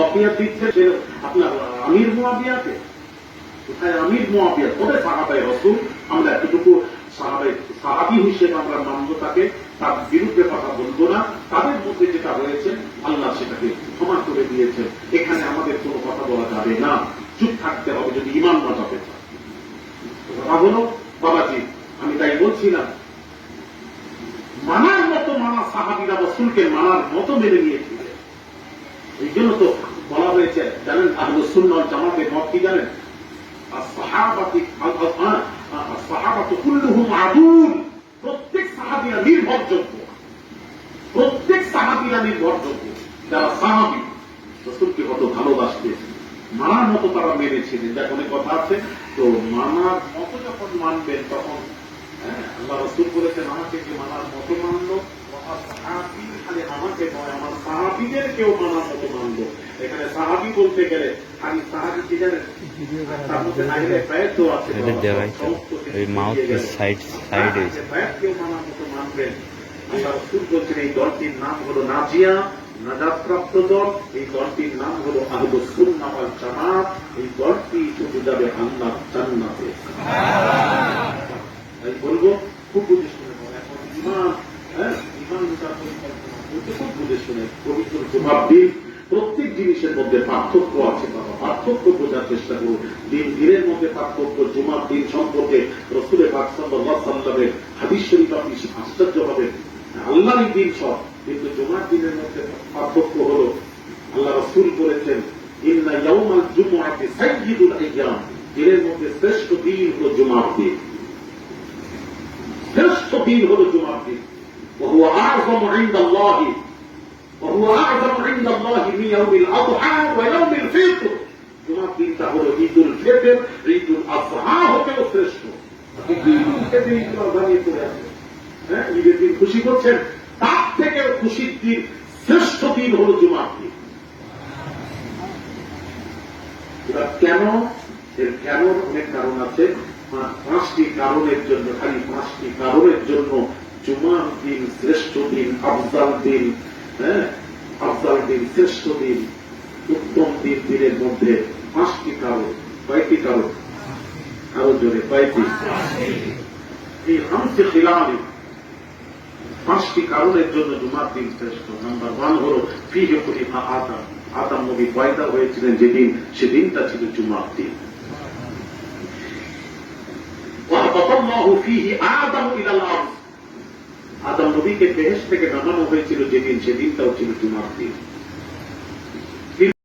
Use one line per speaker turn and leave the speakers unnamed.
তফিয়া দিচ্ছে সে আপনার আমির মুয়াবিয়াকে। কোথায় আমির মুয়াবিয়া? তবে সাহাবায়ে রাসূল আমরা এতটুকু সাহাবী হিসেবে আমরা মানব তাকে, তার বিরুদ্ধে কথা বলবো না। তাদের মধ্যে যেটা হয়েছে আল্লাহ সেটাকে ক্ষমা করে দিয়েছেন। এখানে আমাদের কোনো কথা বলা যাবে না, চুপ থাকতে হবে যদি ঈমান বাঁচাতে চায়। কথা হলো বাবাজি, আমি তাই বলছিলাম মানার মতো মানা, সাহাবীরা রাসূলকে মানার মতো মেনে নিয়েছিলেন। এই জন্য তো বলা হয়েছে, জানেন আহলুস সুন্নাহ ওয়াল জামাতের মত কি জানেন? as-সাহাবাতু কুল্লুহুম আদুল, প্রত্যেক সাহাবীরা নির্ভরযোগ্য, প্রত্যেক সাহাবীরা নির্ভরযোগ্য। যারা সাহাবী রাসূলকে কত ভালোবাসতেন, মানার মতো তারা মেনেছিলেন। যাক অনেক কথা আছে, তো মানার মতো যখন মানবেন তখন আল্লাহ রাসূল বলেছেন আমাকে যে মানার মতো মানলো, খালি আমাকে নয় আমার সাহাবীদের কেউ মানার মতো মানলো। এখানে সাহাবী বলতে গেলে খালি সাহাবী কি জানেন, তার মধ্যে আইলে পায়ের তো আছে,
ওই মাউথের সাইডে
কেউ মানার মতো মানবেন। আল্লাহ রাসূল বলছেন এই দলটির নাম হলো নাজিয়া, নাজাতপ্রাপ্ত দল। এই দলটির নাম হলো আহলুস সুন্নাহ ওয়াল জামাত। এই দলটি চলে যাবে আল্লাহর জান্নাতে। তাই বলবো খুব বুঝে শুনে, এখন ইমান ইমান খুব বুঝে শুনে পবিত্র জবাব দিন। প্রত্যেক জিনিসের মধ্যে পার্থক্য আছে বাবা, পার্থক্য বোঝার চেষ্টা করুন। দিনের মধ্যে পার্থক্য, জুমার দিন সম্পর্কে রাসূল পাক সাল্লাল্লাহু আলাইহি ওয়াসাল্লামের হাদিস শরীফ আপনি আশ্চর্য হবেন। আল্লাহরই দিন সব, কিন্তু জুমার দিনের মধ্যে পার্থক্য হলো আল্লাহ রাসূল বলেছেন ইন্না ইয়াউমাল জুমআতি সাইয়্যিদুল আইয়াম, দিনের মধ্যে শ্রেষ্ঠ দিন হলো জুমার দিন, শ্রেষ্ঠ দিন হলো জুমার দিন। وهو أعظم عند الله وهو أعظم عند الله من يوم الأضحى ويوم الفطر। জুমার দিনটা হলো ঈদুল ফিতর, ঈদুল আযহা হতেও শ্রেষ্ঠ। ঈদের দিন খুশি করছেন, তার থেকে খুশির দিন শ্রেষ্ঠ দিন হলো জুমার দিন। এবার কেন? এর কেন অনেক কারণ আছে। 5টি কারণের জন্য, খালি 5টি কারণের জন্য জুমার দিন শ্রেষ্ঠ দিন, আফজাল দিন। আফজাল দিন, শ্রেষ্ঠ দিন, উত্তম দিন। দিনের মধ্যে 5টি কারণ। কয়টি কারণ? আরো জোরে, কয়টি? এই 5টি কারণের জন্য জুমার দিন শ্রেষ্ঠ। নাম্বার 1 হলো ফিহি খুলিকা আদম। আদম নবী পয়দা হয়েছিলেন যেদিন, সেদিনটা ছিল জুমার দিন। ওয়াহবাতাল্লাহু ফিহি আদম ইলাল আরদ, আদম নবীকে বেহেশত থেকে নামানো হয়েছিল যেদিন, সেদিনটাও ছিল জুমার দিন।